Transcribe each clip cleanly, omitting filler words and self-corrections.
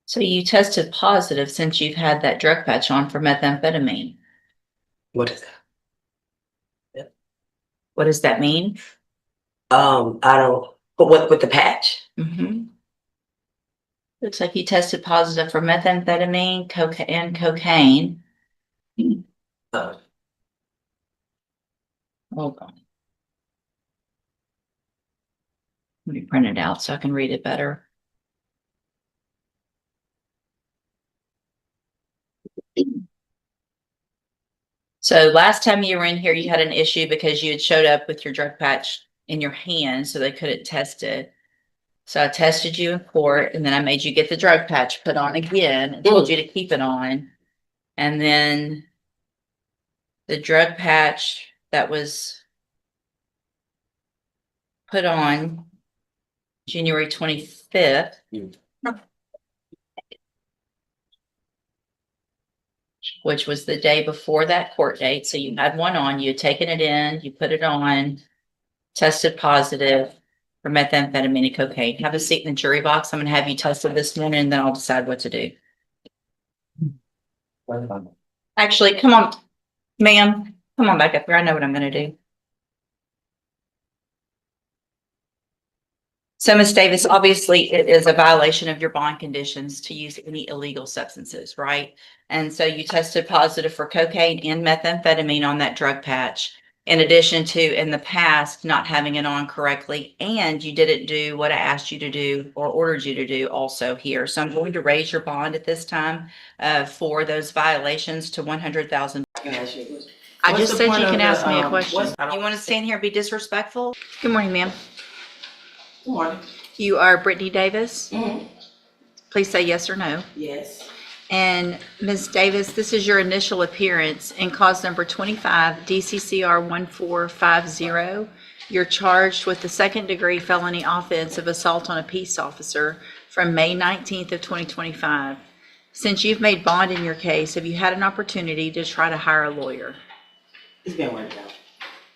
So you tested positive since you've had that drug patch on for methamphetamine. What is that? What does that mean? I don't, but what with the patch? Mm-hmm. Looks like you tested positive for methamphetamine, cocaine, and cocaine. Uh, Hold on. Let me print it out so I can read it better. So last time you were in here, you had an issue because you had showed up with your drug patch in your hand, so they couldn't test it. So I tested you in court, and then I made you get the drug patch put on again and told you to keep it on. And then the drug patch that was put on January 25th. Which was the day before that court date. So you had one on, you had taken it in, you put it on, tested positive for methamphetamine and cocaine. Have a seat in the jury box. I'm going to have you tested this morning, and then I'll decide what to do. Actually, come on, ma'am. Come on back up here. I know what I'm going to do. So, Ms. Davis, obviously it is a violation of your bond conditions to use any illegal substances, right? And so you tested positive for cocaine and methamphetamine on that drug patch, in addition to in the past not having it on correctly, and you didn't do what I asked you to do or ordered you to do also here. So I'm going to raise your bond at this time for those violations to $100,000. I just said you can ask me a question. You want to stand here and be disrespectful? Good morning, ma'am. Good morning. You are Brittany Davis. Mm-hmm. Please say yes or no. Yes. And Ms. Davis, this is your initial appearance in cause number 25 DCCR 1450. You're charged with the second-degree felony offense of assault on a peace officer from May 19th of 2025. Since you've made bond in your case, have you had an opportunity to try to hire a lawyer? It's been worked out.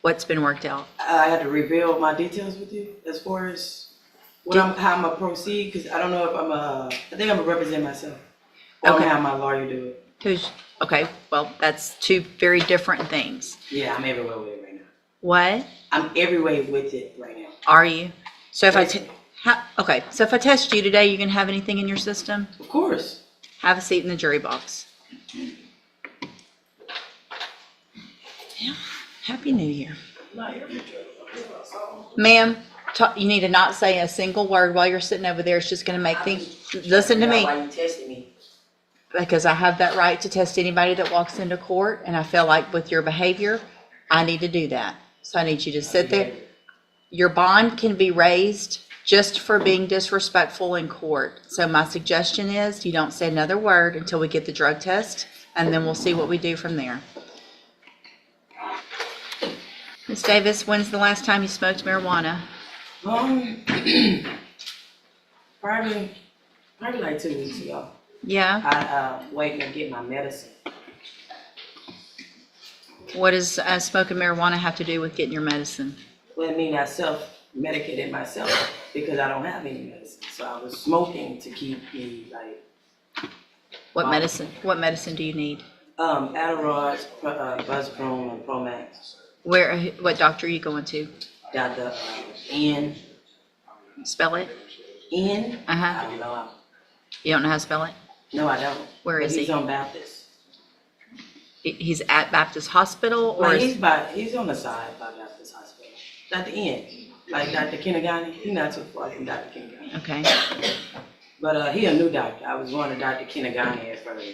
What's been worked out? I had to reveal my details with you as far as how I'm gonna proceed, because I don't know if I think I'm gonna represent myself. Or I'm gonna have my lawyer do it. Okay, well, that's two very different things. Yeah, I'm everywhere with it right now. What? I'm everywhere with it right now. Are you? So if so if I test you today, you can have anything in your system? Of course. Have a seat in the jury box. Yeah. Happy New Year. Ma'am, you need to not say a single word while you're sitting over there. It's just going to make things. Listen to me. Why you testing me? Because I have that right to test anybody that walks into court, and I feel like with your behavior, I need to do that. So I need you to sit there. Your bond can be raised just for being disrespectful in court. So my suggestion is you don't say another word until we get the drug test, and then we'll see what we do from there. Ms. Davis, when's the last time you smoked marijuana? Probably like 2 weeks ago. Yeah. I waiting to get my medicine. What does smoking marijuana have to do with getting your medicine? Well, I mean, I self-medicated myself because I don't have any medicine. So I was smoking to keep me like. What medicine? What medicine do you need? Adderall, Buzzprone, and Promax. What doctor are you going to? Dr. N. Spell it. N? Uh-huh. I don't know. You don't know how to spell it? No, I don't. Where is he? He's on Baptist. He's at Baptist Hospital, or he's on the side by Baptist Hospital. Dr. N. Like Dr. Kinagani. He's not too far from Dr. Kinagani. Okay. But he a new doctor. I was going to Dr. Kinagani at first.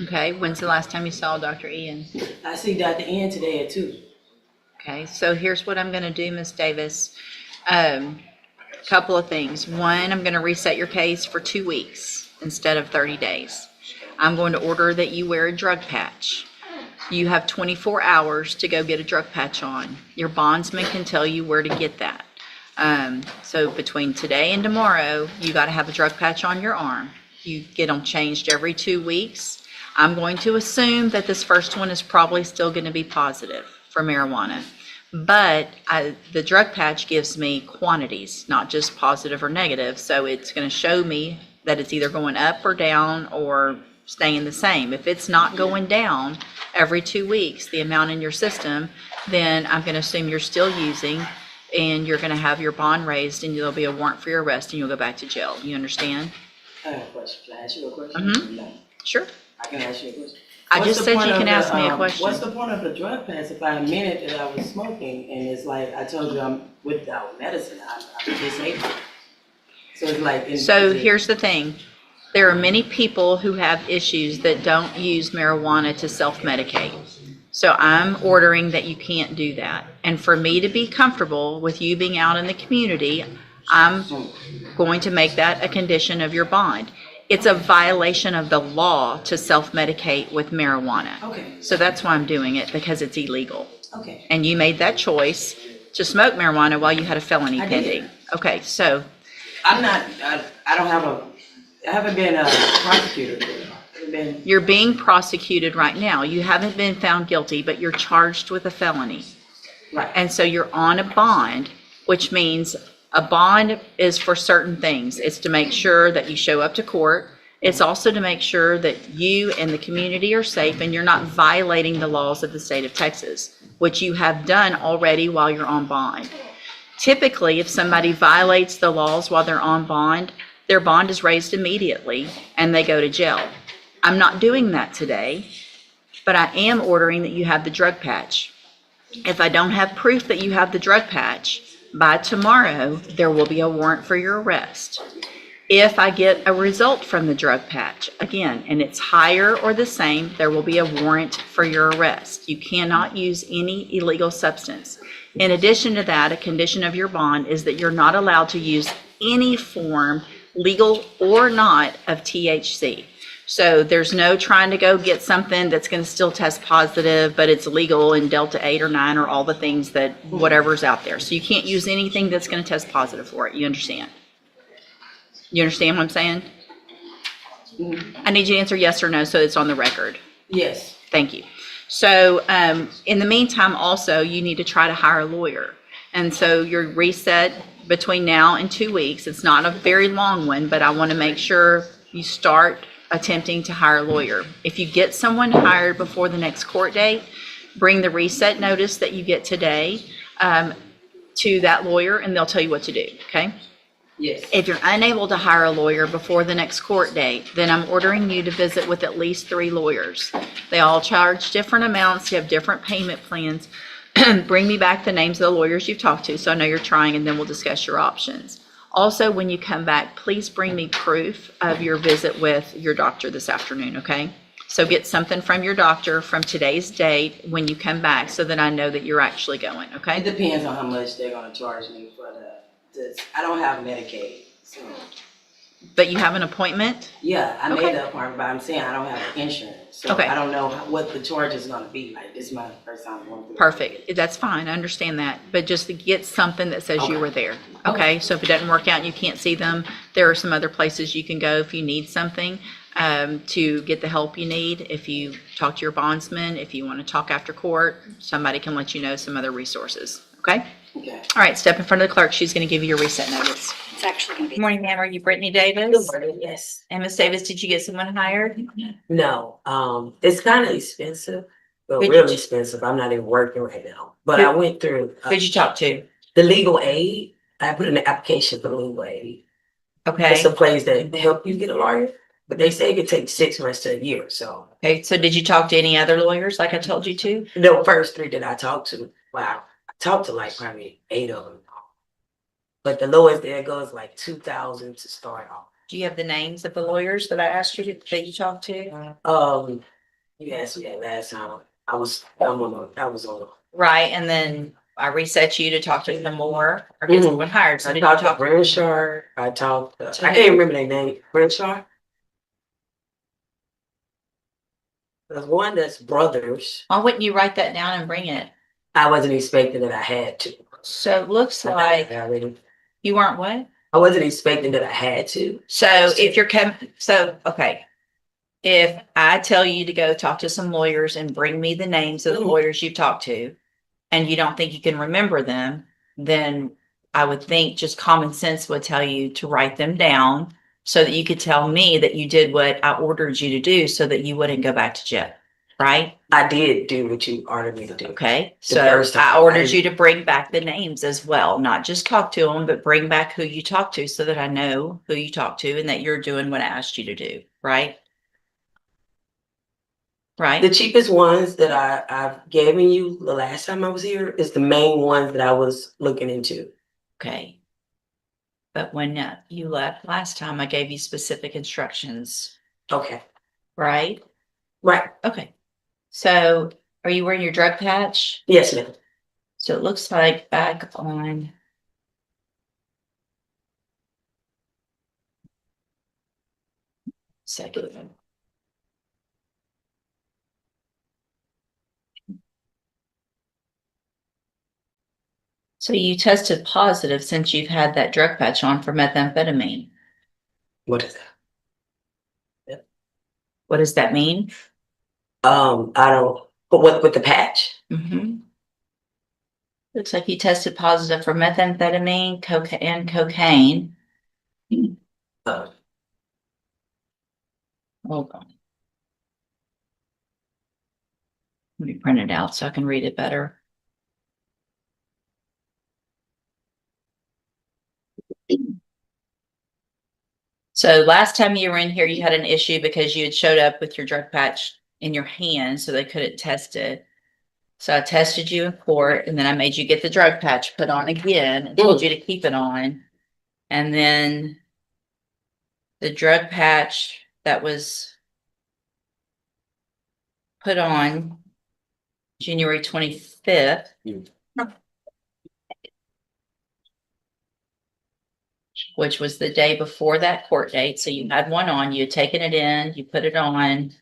Okay. When's the last time you saw Dr. Ian? I see Dr. N today at 2. Okay, so here's what I'm going to do, Ms. Davis. Couple of things. One, I'm going to reset your case for 2 weeks instead of 30 days. I'm going to order that you wear a drug patch. You have 24 hours to go get a drug patch on. Your bondsman can tell you where to get that. So between today and tomorrow, you got to have a drug patch on your arm. You get them changed every 2 weeks. I'm going to assume that this first one is probably still going to be positive for marijuana. But the drug patch gives me quantities, not just positive or negative. So it's going to show me that it's either going up or down or staying the same. If it's not going down every 2 weeks, the amount in your system, then I'm going to assume you're still using, and you're going to have your bond raised, and there'll be a warrant for your arrest, and you'll go back to jail. You understand? I have a question. Can I ask you a question? No. Sure. I can ask you a question. I What's just the said point you of can the, ask me a question. What's the point of the drug pass if I admitted that I was smoking and it's like I told you I'm without medicine, I'm disabled. So it's like. So here's the thing. There are many people who have issues that don't use marijuana to self-medicate. So I'm ordering that you can't do that. And for me to be comfortable with you being out in the community, I'm going to make that a condition of your bond. It's a violation of the law to self-medicate with marijuana. Okay. So that's why I'm doing it, because it's illegal. Okay. And you made that choice to smoke marijuana while you had a felony I pending. did. Okay, so I'm not, I haven't been prosecuted. I haven't been. you're being prosecuted right now. You haven't been found guilty, but you're charged with a felony. Right. And so you're on a bond, which means a bond is for certain things. It's to make sure that you show up to court. It's also to make sure that you and the community are safe and you're not violating the laws of the state of Texas, which you have done already while you're on bond. Typically, if somebody violates the laws while they're on bond, their bond is raised immediately and they go to jail. I'm not doing that today, but I am ordering that you have the drug patch. If I don't have proof that you have the drug patch, by tomorrow, there will be a warrant for your arrest. If I get a result from the drug patch, again, and it's higher or the same, there will be a warrant for your arrest. You cannot use any illegal substance. In addition to that, a condition of your bond is that you're not allowed to use any form, legal or not, of THC. So there's no trying to go get something that's going to still test positive, but it's legal in Delta 8 or 9 or all the things that whatever's out there. So you can't use anything that's going to test positive for it. You understand? You understand what I'm saying? I need you to answer yes or no so it's on the record. Yes. Thank you. So in the meantime, also, you need to try to hire a lawyer. And so your reset between now and 2 weeks, it's not a very long one, but I want to make sure you start attempting to hire a lawyer. If you get someone hired before the next court date, bring the reset notice that you get today to that lawyer and they'll tell you what to do, okay? Yes. If you're unable to hire a lawyer before the next court date, then I'm ordering you to visit with at least 3 lawyers. They all charge different amounts, you have different payment plans. Bring me back the names of the lawyers you've talked to so I know you're trying, and then we'll discuss your options. Also, when you come back, please bring me proof of your visit with your doctor this afternoon, okay? So get something from your doctor from today's date when you come back so that I know that you're actually going, It okay? depends on how much they're gonna charge me for I don't have Medicaid, so. But you have an appointment? Yeah, I Okay. made the appointment, but I'm saying I don't have insurance, so Okay. I don't know what the charge is gonna be. Like, this is my first time going through it. Perfect. That's fine. I understand that. But just to get something that says you Okay. were there. Okay? So if it doesn't work out and you can't see them, there are some other places you can go if you need something to get the help you need. If you talk to your bondsman, if you want to talk after court, somebody can let you know some other resources. Okay? Okay. All right. Step in front of the clerk. She's going to give you your reset notice. It's actually gonna Good be. morning, ma'am. Are you Brittany Davis? Good morning, yes. And Miss Davis, did you get someone hired? No, it's kind of expensive, but Who'd you really ch- expensive. I'm not even working right now. But Who- I went through Who'd you talk to? the legal aid. I put in an application for legal aid. Okay. It's a place that help you get a lawyer, but they say it could take 6 months to a year. So Okay. So did you talk to any other lawyers like I told you to? the first 3 that I talked to, wow, I talked to like probably 8 of them. But the lowest there goes like 2,000 to start off. Do you have the names of the lawyers that I asked you that you talked to? You asked me that last time. I was on. Right, and then I reset you to talk to them more or get Mhm. someone hired. So I did you talked to talk? Brenshaw. I talked. To I who? can't remember their name. Brenshaw. There's one that's brothers. Why wouldn't you write that down and bring it? I wasn't expecting that I had to. So it looks like you weren't what? I wasn't expecting that I had to. So if you're okay. If I tell you to go talk to some lawyers and bring me the names of the lawyers you've talked to, and you don't think you can remember them, then I would think just common sense would tell you to write them down so that you could tell me that you did what I ordered you to do so that you wouldn't go back to jail, right? I did do what you ordered me to do. Okay, The so first time, I I ordered didn't- you to bring back the names as well, not just talk to them, but bring back who you talked to so that I know who you talked to and that you're doing what I asked you to do, right? The Right? cheapest ones that I've given you the last time I was here is the main ones that I was looking into. Okay. But when you left last time, I gave you specific instructions, Okay. right? Right. Okay. So are you wearing your drug patch? Yes, ma'am. So it looks like back on. Second. So you tested positive since you've had that drug patch on for methamphetamine. What is that? What does that mean? I don't. But what with the patch? Mm-hmm. Looks like you tested positive for methamphetamine, cocaine. Uh, Hold on. Let me print it out so I can read it better. So last time you were in here, you had an issue because you had showed up with your drug patch in your hand, so they couldn't test it. So I tested you in court, and then I made you get the drug patch put on again and told you to keep it on. And then the drug patch that was put on January 25th. Which was the day before that court date. So you had one on, you had taken it in, you put it on,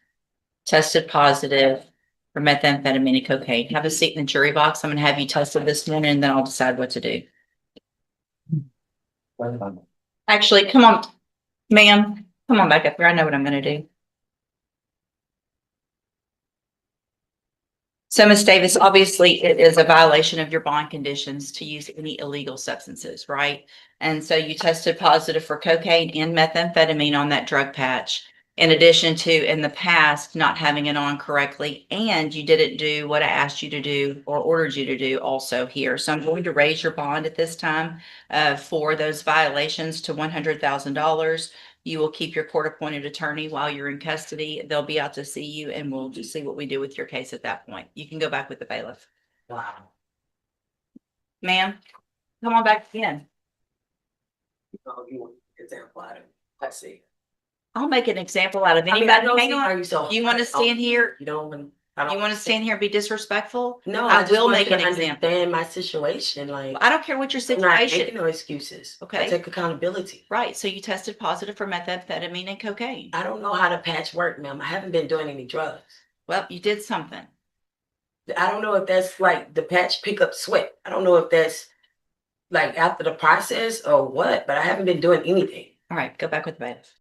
tested positive for methamphetamine and cocaine. Have a seat in the jury box. I'm going to have you tested this morning and then I'll decide what to do. Actually, come on, ma'am, come on back up here. I know what I'm going to do. So, Ms. Davis, obviously it is a violation of your bond conditions to use any illegal substances, right? And so you tested positive for cocaine and methamphetamine on that drug patch, in addition to in the past not having it on correctly, and you didn't do what I asked you to do or ordered you to do also here. So I'm going to raise your bond at this time for those violations to $100,000. You will keep your court-appointed attorney while you're in custody. They'll be out to see you, and we'll just see what we do with your case at that point. You can go back with the bailiff. wow. Ma'am, come on back again. Oh, you want an example out of it? I see. I'll make an example out of I mean, anybody. I don't Hang see on. how you so. You want to stand here? You don't. You want to stand here and be disrespectful? No, I I just will want make you an to example. understand my situation. Like, I don't care what your I'm not making situation. no excuses. Okay. I take accountability. Right. So you tested positive for methamphetamine and cocaine. I don't know how the patch work, ma'am. I haven't been doing any drugs. Well, you did something. I don't know if that's like the patch pick up sweat. I don't know if that's like after the process or what, but I haven't been doing anything. All right. Go back with the bailiff.